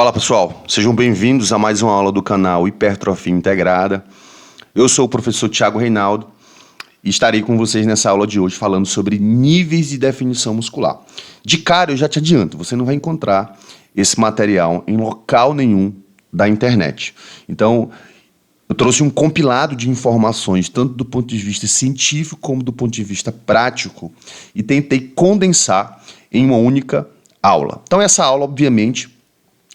Fala pessoal, sejam bem-vindos a mais uma aula do canal Hipertrofia Integrada. Eu sou o professor Thiago Reinaldo e estarei com vocês nessa aula de hoje falando sobre níveis de definição muscular. De cara eu já te adianto, você não vai encontrar esse material em local nenhum da internet. Então eu trouxe um compilado de informações, tanto do ponto de vista científico como do ponto de vista prático, e tentei condensar em uma única aula. Então essa aula, obviamente,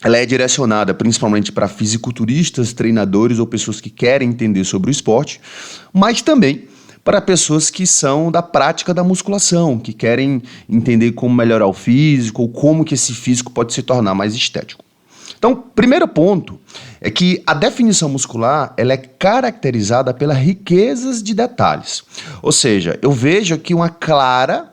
ela é direcionada principalmente para fisiculturistas, treinadores ou pessoas que querem entender sobre o esporte, mas também para pessoas que são da prática da musculação, que querem entender como melhorar o físico ou como que esse físico pode se tornar mais estético. Então, primeiro ponto é que a definição muscular ela é caracterizada pelas riquezas de detalhes. Ou seja, eu vejo aqui uma clara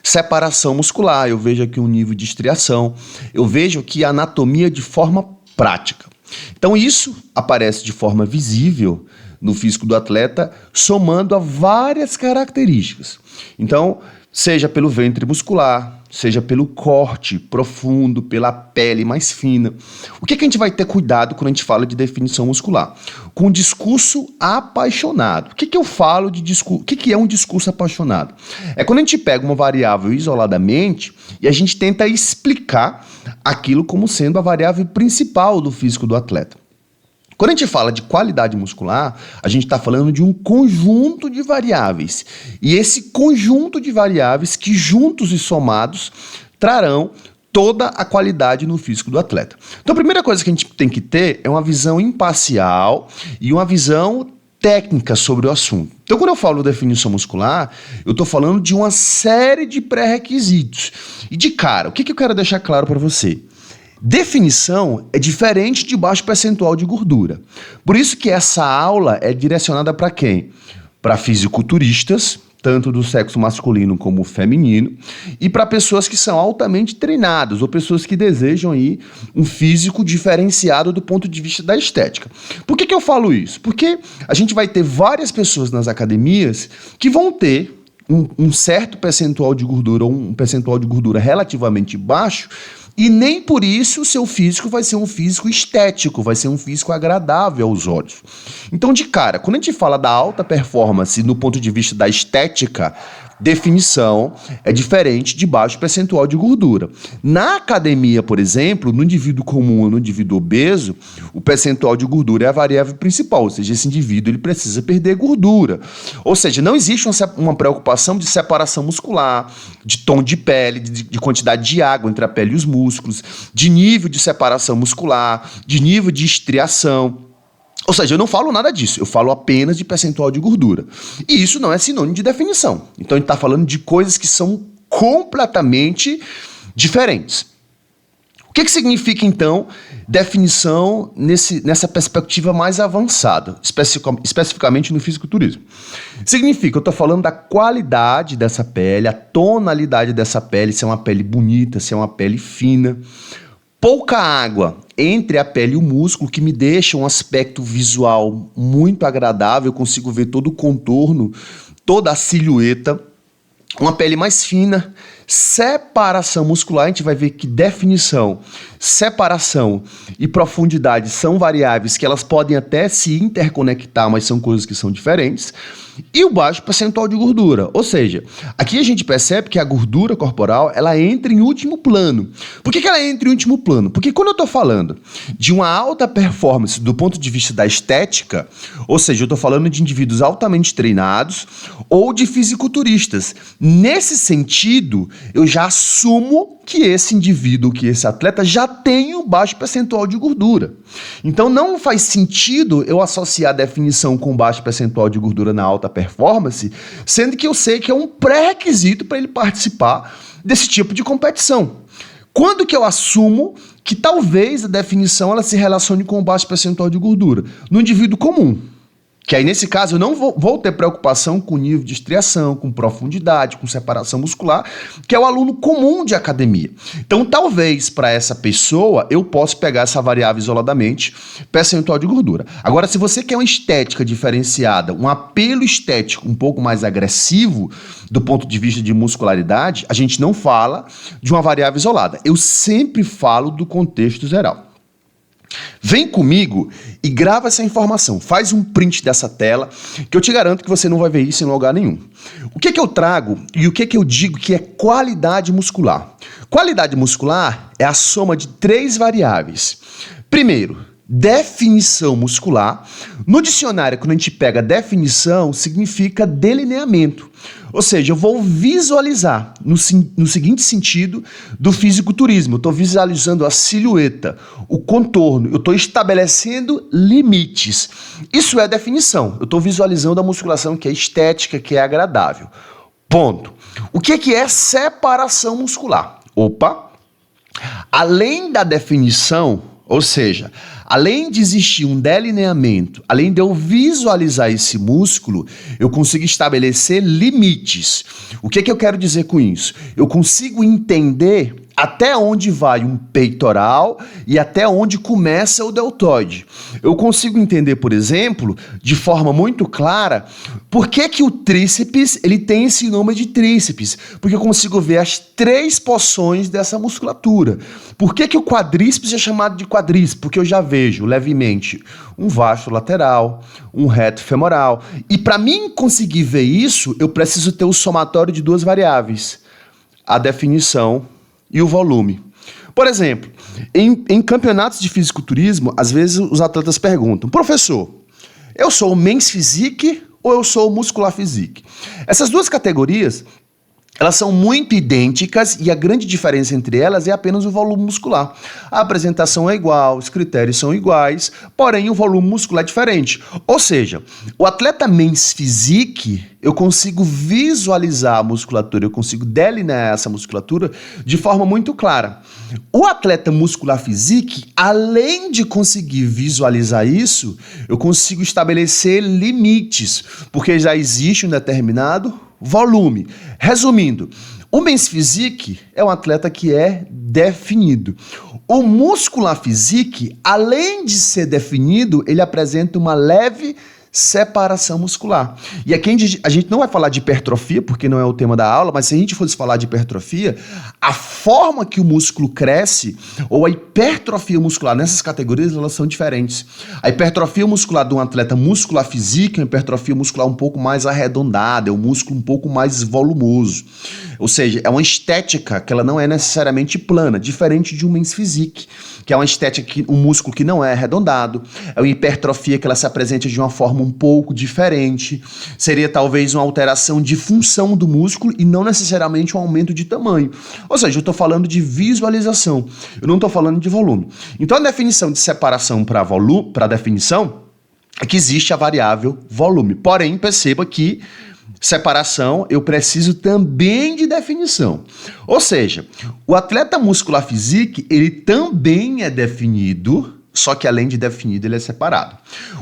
separação muscular, eu vejo aqui um nível de estriação, eu vejo aqui a anatomia de forma prática. Então isso aparece de forma visível no físico do atleta, somando a várias características. Então, seja pelo ventre muscular, seja pelo corte profundo, pela pele mais fina. O que a gente vai ter cuidado quando a gente fala de definição muscular? Com o discurso apaixonado. O que eu falo de discurso? O que é um discurso apaixonado? É quando a gente pega uma variável isoladamente e a gente tenta explicar aquilo como sendo a variável principal do físico do atleta. Quando a gente fala de qualidade muscular, a gente está falando de um conjunto de variáveis. E esse conjunto de variáveis que juntos e somados trarão toda a qualidade no físico do atleta. Então a primeira coisa que a gente tem que ter é uma visão imparcial e uma visão técnica sobre o assunto. Então quando eu falo definição muscular, eu estou falando de uma série de pré-requisitos. E de cara, o que eu quero deixar claro para você? Definição é diferente de baixo percentual de gordura. Por isso que essa aula é direcionada para quem? Para fisiculturistas, tanto do sexo masculino como feminino, e para pessoas que são altamente treinadas ou pessoas que desejam aí um físico diferenciado do ponto de vista da estética. Por que eu falo isso? Porque a gente vai ter várias pessoas nas academias que vão ter um certo percentual de gordura ou um percentual de gordura relativamente baixo, e nem por isso o seu físico vai ser um físico estético, vai ser um físico agradável aos olhos. Então, de cara, quando a gente fala da alta performance no ponto de vista da estética, definição é diferente de baixo percentual de gordura. Na academia, por exemplo, no indivíduo comum ou no indivíduo obeso, o percentual de gordura é a variável principal, ou seja, esse indivíduo ele precisa perder gordura. Ou seja, não existe uma preocupação de separação muscular, de tom de pele, de quantidade de água entre a pele e os músculos, de nível de separação muscular, de nível de estriação. Ou seja, eu não falo nada disso, eu falo apenas de percentual de gordura. E isso não é sinônimo de definição. Então a gente está falando de coisas que são completamente diferentes. O que significa, então, definição nessa perspectiva mais avançada, especificamente no fisiculturismo? Significa, eu estou falando da qualidade dessa pele, a tonalidade dessa pele, se é uma pele bonita, se é uma pele fina, pouca água entre a pele e o músculo, que me deixa um aspecto visual muito agradável, eu consigo ver todo o contorno, toda a silhueta, uma pele mais fina, separação muscular, a gente vai ver que definição, separação e profundidade são variáveis que elas podem até se interconectar, mas são coisas que são diferentes. E o baixo percentual de gordura, ou seja, aqui a gente percebe que a gordura corporal ela entra em último plano. Por que ela entra em último plano? Porque quando eu estou falando de uma alta performance do ponto de vista da estética, ou seja, eu estou falando de indivíduos altamente treinados ou de fisiculturistas. Nesse sentido, eu já assumo que esse indivíduo, que esse atleta já tem um baixo percentual de gordura. Então não faz sentido eu associar a definição com baixo percentual de gordura na alta performance, sendo que eu sei que é um pré-requisito para ele participar desse tipo de competição. Quando que eu assumo que talvez a definição ela se relacione com o baixo percentual de gordura? No indivíduo comum. Que aí, nesse caso, eu não vou ter preocupação com nível de estriação, com profundidade, com separação muscular, que é o aluno comum de academia. Então, talvez, para essa pessoa, eu possa pegar essa variável isoladamente, percentual de gordura. Agora, se você quer uma estética diferenciada, um apelo estético um pouco mais agressivo, do ponto de vista de muscularidade, a gente não fala de uma variável isolada. Eu sempre falo do contexto geral. Vem comigo e grava essa informação, faz um print dessa tela, que eu te garanto que você não vai ver isso em lugar nenhum. O que eu trago e o que eu digo que é qualidade muscular? Qualidade muscular é a soma de 3 variáveis. Primeiro, definição muscular. No dicionário, quando a gente pega definição, significa delineamento. Ou seja, eu vou visualizar, no seguinte sentido, do fisiculturismo. Eu estou visualizando a silhueta, o contorno, eu estou estabelecendo limites. Isso é definição. Eu estou visualizando a musculação que é estética, que é agradável. Ponto. O que é separação muscular? Opa! Além da definição, ou seja, além de existir um delineamento, além de eu visualizar esse músculo, eu consigo estabelecer limites. O que eu quero dizer com isso? Eu consigo entender até onde vai um peitoral e até onde começa o deltoide. Eu consigo entender, por exemplo, de forma muito clara, por que o tríceps ele tem esse nome de tríceps. Porque eu consigo ver as 3 porções dessa musculatura. Por que o quadríceps é chamado de quadríceps? Porque eu já vejo levemente um vasto lateral, um reto femoral. E para mim conseguir ver isso, eu preciso ter o somatório de 2 variáveis. A definição e o volume. Por exemplo, em campeonatos de fisiculturismo, às vezes os atletas perguntam: professor, eu sou o Men's Physique ou eu sou o Muscular Physique? Essas 2 categorias, elas são muito idênticas e a grande diferença entre elas é apenas o volume muscular. A apresentação é igual, os critérios são iguais, porém o volume muscular é diferente. Ou seja, o atleta Men's Physique, eu consigo visualizar a musculatura, eu consigo delinear essa musculatura de forma muito clara. O atleta Muscular Physique, além de conseguir visualizar isso, eu consigo estabelecer limites, porque já existe um determinado volume. Resumindo, o Men's Physique é um atleta que é definido. O Muscular Physique, além de ser definido, ele apresenta uma leve separação muscular. E aqui a gente não vai falar de hipertrofia, porque não é o tema da aula, mas se a gente fosse falar de hipertrofia, a forma que o músculo cresce, ou a hipertrofia muscular nessas categorias, elas são diferentes. A hipertrofia muscular de um atleta Muscular Physique é uma hipertrofia muscular um pouco mais arredondada, é um músculo um pouco mais volumoso. Ou seja, é uma estética que ela não é necessariamente plana, diferente de um Men's Physique, que é uma estética, um músculo que não é arredondado, é uma hipertrofia que ela se apresenta de uma forma um pouco diferente, seria talvez uma alteração de função do músculo e não necessariamente um aumento de tamanho. Ou seja, eu estou falando de visualização, eu não estou falando de volume. Então a definição de separação para definição é que existe a variável volume. Porém, perceba que separação, eu preciso também de definição. Ou seja, o atleta Muscular Physique, ele também é definido, só que além de definido, ele é separado.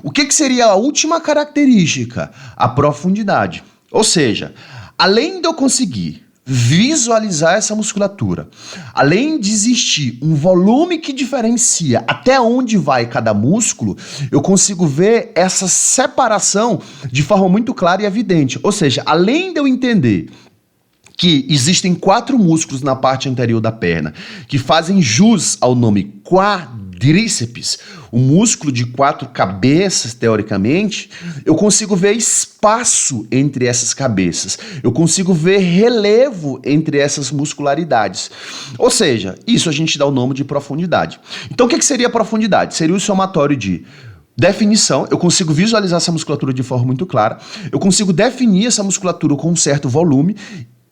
O que seria a última característica? A profundidade. Ou seja, além de eu conseguir visualizar essa musculatura, além de existir um volume que diferencia até onde vai cada músculo, eu consigo ver essa separação de forma muito clara e evidente. Ou seja, além de eu entender que existem 4 músculos na parte anterior da perna que fazem jus ao nome quadríceps, o músculo de 4 cabeças, teoricamente, eu consigo ver espaço entre essas cabeças, eu consigo ver relevo entre essas muscularidades. Ou seja, isso a gente dá o nome de profundidade. Então, o que seria profundidade? Seria o somatório de definição, eu consigo visualizar essa musculatura de forma muito clara, eu consigo definir essa musculatura com um certo volume.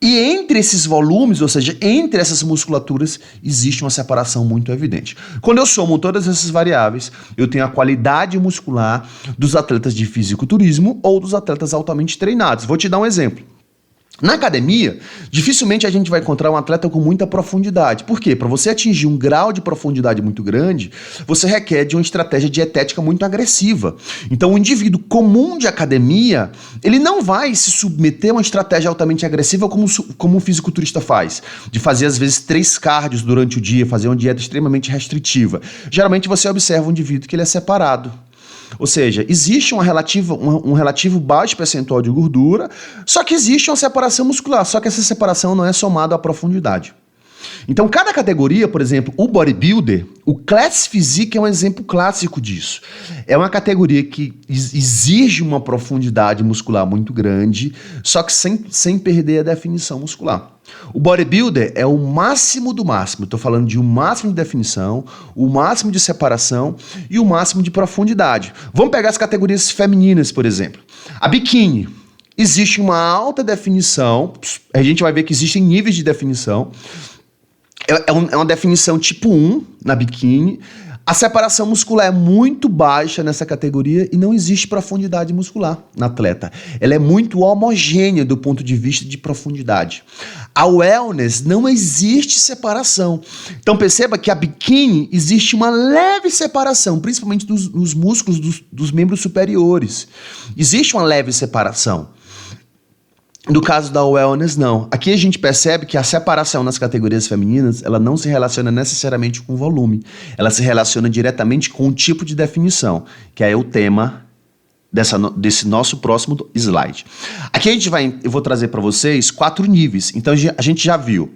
E entre esses volumes, ou seja, entre essas musculaturas, existe uma separação muito evidente. Quando eu somo todas essas variáveis, eu tenho a qualidade muscular dos atletas de fisiculturismo ou dos atletas altamente treinados. Vou te dar um exemplo. Na academia, dificilmente a gente vai encontrar um atleta com muita profundidade. Por quê? Para você atingir um grau de profundidade muito grande, você requer de uma estratégia dietética muito agressiva. Então, o indivíduo comum de academia, ele não vai se submeter a uma estratégia altamente agressiva como um fisiculturista faz, de fazer às vezes 3 cardios durante o dia, fazer uma dieta extremamente restritiva. Geralmente você observa um indivíduo que ele é separado. Ou seja, existe um relativo baixo percentual de gordura, só que existe uma separação muscular, só que essa separação não é somada à profundidade. Então, cada categoria, por exemplo, o bodybuilder, o Class Physique é um exemplo clássico disso. É uma categoria que exige uma profundidade muscular muito grande, só que sem perder a definição muscular. O bodybuilder é o máximo do máximo. Estou falando de um máximo de definição, o máximo de separação e o máximo de profundidade. Vamos pegar as categorias femininas, por exemplo. A biquíni. Existe uma alta definição, a gente vai ver que existem níveis de definição. É uma definição tipo 1 na biquíni. A separação muscular é muito baixa nessa categoria e não existe profundidade muscular na atleta. Ela é muito homogênea do ponto de vista de profundidade. A wellness não existe separação. Então perceba que a biquíni existe uma leve separação, principalmente dos músculos dos membros superiores. Existe uma leve separação. No caso da wellness, não. Aqui a gente percebe que a separação nas categorias femininas, ela não se relaciona necessariamente com o volume. Ela se relaciona diretamente com o tipo de definição, que é o tema desse nosso próximo slide. Aqui eu vou trazer para vocês 4 níveis. Então a gente já viu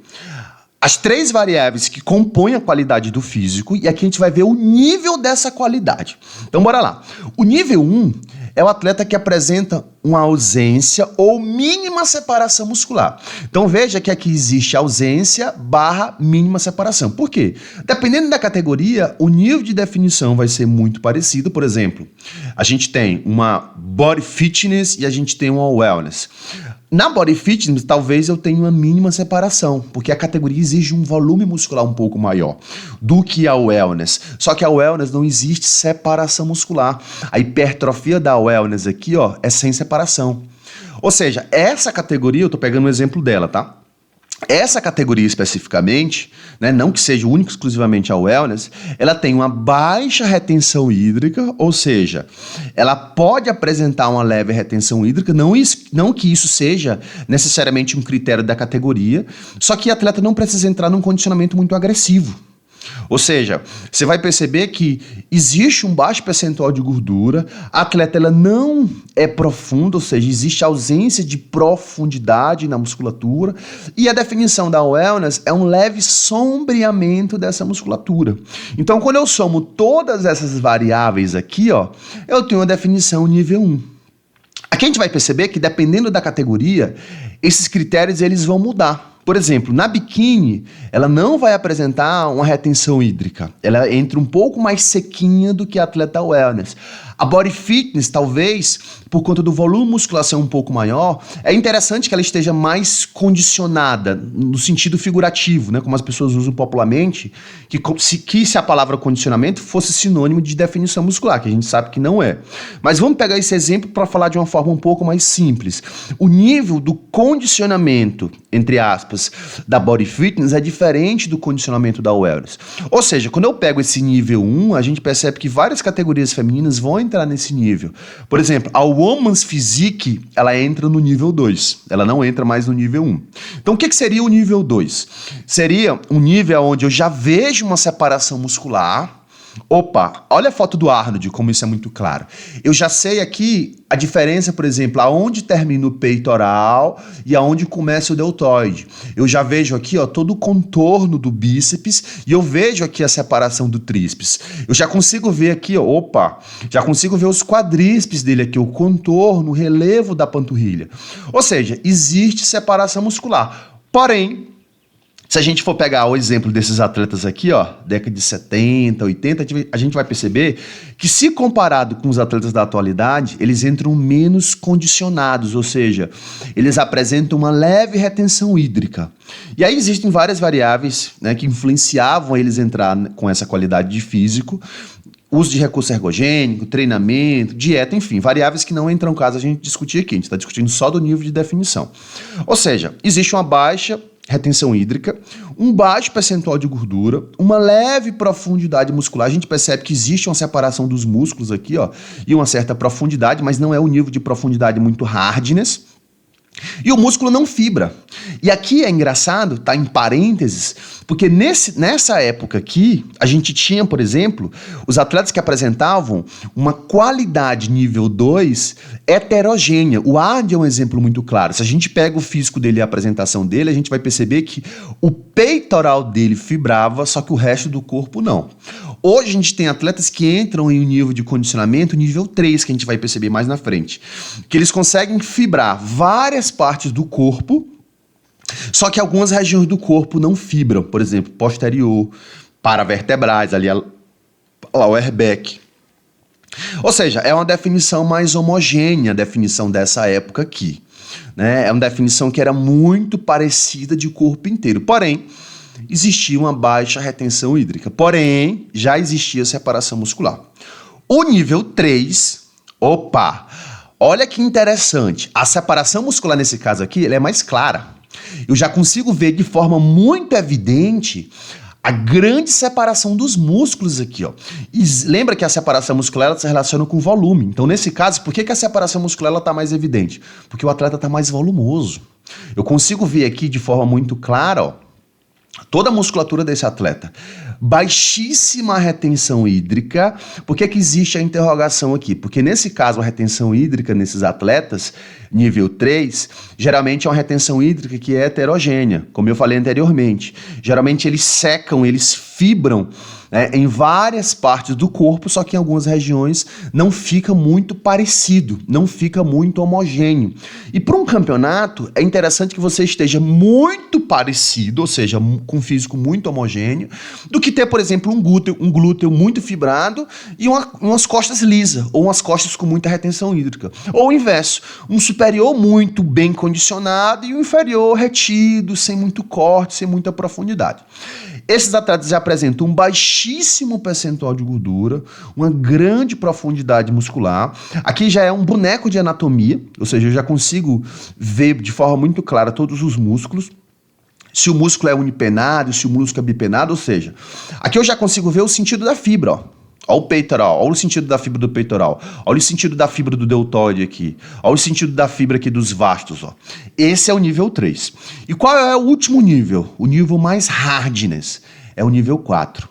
as 3 variáveis que compõem a qualidade do físico e aqui a gente vai ver o nível dessa qualidade. Então bora lá. O nível 1 é o atleta que apresenta uma ausência ou mínima separação muscular. Então veja que aqui existe ausência / mínima separação. Por quê? Dependendo da categoria, o nível de definição vai ser muito parecido. Por exemplo, a gente tem uma body fitness e a gente tem uma wellness. Na body fitness, talvez eu tenha uma mínima separação, porque a categoria exige um volume muscular um pouco maior do que a wellness. Só que a wellness não existe separação muscular. A hipertrofia da wellness aqui, ó, é sem separação. Ou seja, essa categoria, eu tô pegando um exemplo dela, tá? Essa categoria especificamente, né, não que seja única exclusivamente a wellness, ela tem uma baixa retenção hídrica, ou seja, ela pode apresentar uma leve retenção hídrica, não que isso seja necessariamente um critério da categoria, só que a atleta não precisa entrar num condicionamento muito agressivo. Ou seja, você vai perceber que existe um baixo percentual de gordura, a atleta ela não é profunda, ou seja, existe ausência de profundidade na musculatura e a definição da wellness é um leve sombreamento dessa musculatura. Então, quando eu somo todas essas variáveis aqui, ó, eu tenho a definição nível 1. Aqui a gente vai perceber que dependendo da categoria, esses critérios eles vão mudar. Por exemplo, na biquíni, ela não vai apresentar uma retenção hídrica. Ela entra um pouco mais sequinha do que a atleta wellness. A body fitness, talvez, por conta do volume muscular ser um pouco maior, é interessante que ela esteja mais condicionada, no sentido figurativo, né? Como as pessoas usam popularmente, que se a palavra condicionamento fosse sinônimo de definição muscular, que a gente sabe que não é. Mas vamos pegar esse exemplo para falar de uma forma um pouco mais simples. O nível do condicionamento, entre aspas, da body fitness é diferente do condicionamento da wellness. Ou seja, quando eu pego esse nível 1, a gente percebe que várias categorias femininas vão entrar nesse nível. Por exemplo, a Woman's Physique, ela entra no nível 2. Ela não entra mais no nível 1. Então, o que seria o nível 2? Seria um nível onde eu já vejo uma separação muscular. Opa, olha a foto do Arnold, como isso é muito claro. Eu já sei aqui a diferença, por exemplo, aonde termina o peitoral e aonde começa o deltoide. Eu já vejo aqui, ó, todo o contorno do bíceps e eu vejo aqui a separação do tríceps. Eu já consigo ver aqui, ó, já consigo ver os quadríceps dele aqui, o contorno, o relevo da panturrilha. Ou seja, existe separação muscular. Porém, se a gente for pegar o exemplo desses atletas aqui, ó, década de 70, 80, a gente vai perceber que se comparado com os atletas da atualidade, eles entram menos condicionados, ou seja, eles apresentam uma leve retenção hídrica. E aí existem várias variáveis, né, que influenciavam eles entrar com essa qualidade de físico. uso de recurso ergogênico, treinamento, dieta, enfim, variáveis que não entram no caso a gente discutir aqui. A gente está discutindo só do nível de definição. Ou seja, existe uma baixa retenção hídrica, um baixo percentual de gordura, uma leve profundidade muscular. A gente percebe que existe uma separação dos músculos aqui, ó, e uma certa profundidade, mas não é o nível de profundidade muito hardness. E o músculo não fibra. E aqui é engraçado, tá em parênteses, porque nessa época aqui, a gente tinha, por exemplo, os atletas que apresentavam uma qualidade nível 2 heterogênea. O Ard é um exemplo muito claro. Se a gente pega o físico dele e a apresentação dele, a gente vai perceber que o peitoral dele fibrava, só que o resto do corpo não. Hoje a gente tem atletas que entram em um nível de condicionamento, nível 3, que a gente vai perceber mais na frente, que eles conseguem fibrar várias partes do corpo, só que algumas regiões do corpo não fibram, por exemplo, posterior, paravertebrais, ali o airbag. Ou seja, é uma definição mais homogênea, a definição dessa época aqui, né? É uma definição que era muito parecida de corpo inteiro, porém, existia uma baixa retenção hídrica, porém, já existia separação muscular. O nível 3, olha que interessante, a separação muscular nesse caso aqui, ela é mais clara. Eu já consigo ver de forma muito evidente a grande separação dos músculos aqui, ó. E lembra que a separação muscular ela se relaciona com volume. Então, nesse caso, por que a separação muscular está mais evidente? Porque o atleta está mais volumoso. Eu consigo ver aqui de forma muito clara, ó, toda a musculatura desse atleta. Baixíssima retenção hídrica. Por que existe a interrogação aqui? Porque nesse caso, a retenção hídrica nesses atletas, nível 3, geralmente é uma retenção hídrica que é heterogênea, como eu falei anteriormente. Geralmente eles secam, eles fibram, né, em várias partes do corpo, só que em algumas regiões não fica muito parecido, não fica muito homogêneo. E para um campeonato, é interessante que você esteja muito parecido, ou seja, com um físico muito homogêneo, do que ter, por exemplo, um glúteo muito fibrado e umas costas lisas, ou umas costas com muita retenção hídrica. Ou o inverso, um superior muito bem condicionado e um inferior retido, sem muito corte, sem muita profundidade. Esses atletas já apresentam um baixíssimo percentual de gordura, uma grande profundidade muscular. Aqui já é um boneco de anatomia, ou seja, eu já consigo ver de forma muito clara todos os músculos. Se o músculo é unipenado, se o músculo é bipenado, ou seja, aqui eu já consigo ver o sentido da fibra, ó. Olha o peitoral, olha o sentido da fibra do peitoral, olha o sentido da fibra do deltoide aqui, olha o sentido da fibra aqui dos vastos, ó. Esse é o nível 3. E qual é o último nível? O nível mais hardness, é o nível 4.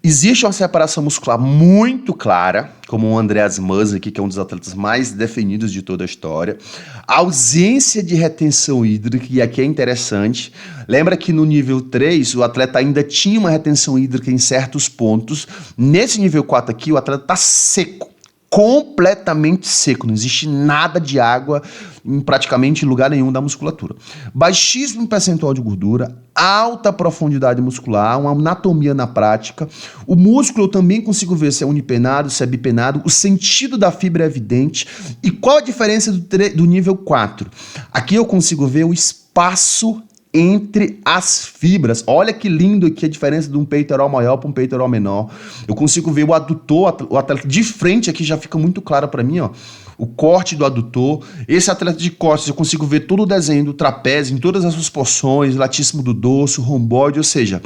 Existe uma separação muscular muito clara, como o Andreas Mas aqui, que é um dos atletas mais definidos de toda a história. A ausência de retenção hídrica, e aqui é interessante. Lembra que no nível 3, o atleta ainda tinha uma retenção hídrica em certos pontos. Nesse nível 4 aqui, o atleta está seco. Completamente seco, não existe nada de água em praticamente lugar nenhum da musculatura. Baixíssimo percentual de gordura, alta profundidade muscular, uma anatomia na prática. O músculo eu também consigo ver se é unipenado, se é bipenado, o sentido da fibra é evidente. E qual a diferença do nível 4? Aqui eu consigo ver o espaço entre as fibras. Olha que lindo aqui a diferença de um peitoral maior para um peitoral menor. Eu consigo ver o adutor, o atleta de frente aqui já fica muito claro para mim, ó. O corte do adutor. Esse atleta de costas, eu consigo ver todo o desenho do trapézio, em todas as suas porções, latíssimo do dorso, romboide, ou seja,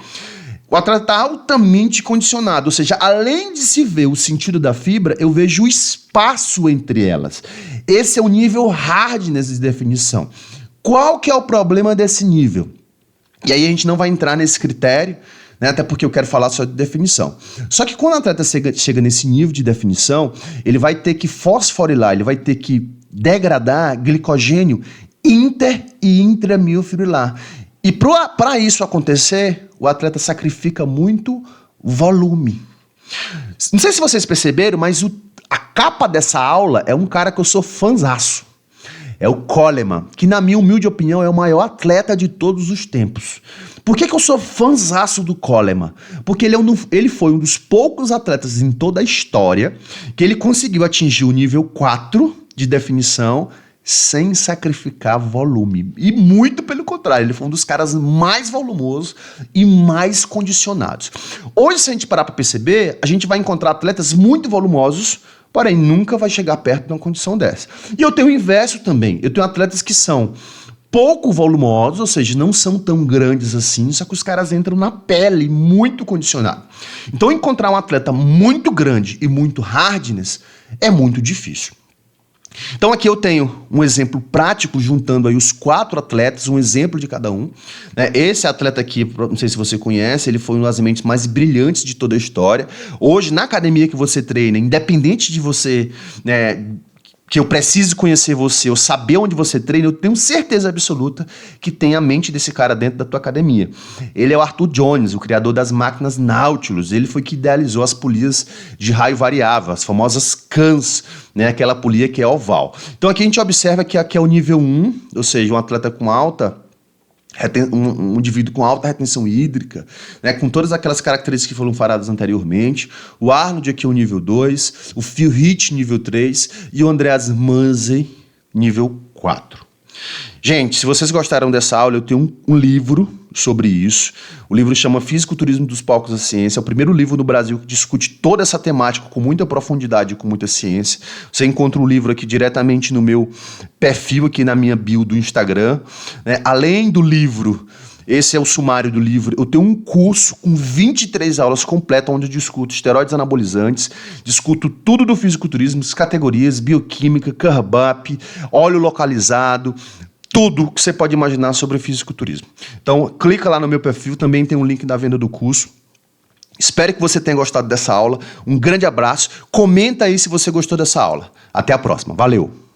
o atleta está altamente condicionado, ou seja, além de se ver o sentido da fibra, eu vejo o espaço entre elas. Esse é o nível hardness de definição. Qual que é o problema desse nível? E aí a gente não vai entrar nesse critério, né, até porque eu quero falar só de definição. Só que quando o atleta chega nesse nível de definição, ele vai ter que fosforilar, ele vai ter que degradar glicogênio inter e intramiofibrilar. E para isso acontecer, o atleta sacrifica muito volume. Não sei se vocês perceberam, mas a capa dessa aula é um cara que eu sou fãzaço. É o Coleman, que na minha humilde opinião é o maior atleta de todos os tempos. Por que eu sou fãzaço do Coleman? Porque ele foi um dos poucos atletas em toda a história que ele conseguiu atingir o nível 4 de definição sem sacrificar volume. E muito pelo contrário, ele foi um dos caras mais volumosos e mais condicionados. Hoje, se a gente parar para perceber, a gente vai encontrar atletas muito volumosos, porém nunca vai chegar perto de uma condição dessa. E eu tenho o inverso também. Eu tenho atletas que são pouco volumosos, ou seja, não são tão grandes assim, só que os caras entram na pele, muito condicionado. Então, encontrar um atleta muito grande e muito hardness é muito difícil. Então aqui eu tenho um exemplo prático juntando aí os 4 atletas, um exemplo de cada um. Esse atleta aqui, não sei se você conhece, ele foi uma das mentes mais brilhantes de toda a história. Hoje, na academia que você treina, independente de você, que eu precise conhecer você, ou saber onde você treina, eu tenho certeza absoluta que tem a mente desse cara dentro da tua academia. Ele é o Arthur Jones, o criador das máquinas Nautilus. Ele foi que idealizou as polias de raio variável, as famosas CANs, aquela polia que é oval. Então aqui a gente observa que aqui é o nível 1, ou seja, um atleta com um indivíduo com alta retenção hídrica, com todas aquelas características que foram faladas anteriormente. O Arnold aqui é o nível 2, o Phil Heath nível 3 e o Andreas Munsey nível 4. Gente, se vocês gostaram dessa aula, eu tenho um livro sobre isso. O livro chama Fisiculturismo dos Palcos da Ciência. É o primeiro livro no Brasil que discute toda essa temática com muita profundidade e com muita ciência. Você encontra o livro aqui diretamente no meu perfil, aqui na minha bio do Instagram. Além do livro, esse é o sumário do livro, eu tenho um curso com 23 aulas completas, onde eu discuto esteroides anabolizantes, discuto tudo do fisiculturismo, as categorias, bioquímica, carb-up, óleo localizado, tudo que você pode imaginar sobre fisiculturismo. Então, clica lá no meu perfil, também tem um link da venda do curso. Espero que você tenha gostado dessa aula. Um grande abraço. Comenta aí se você gostou dessa aula. Até a próxima. Valeu!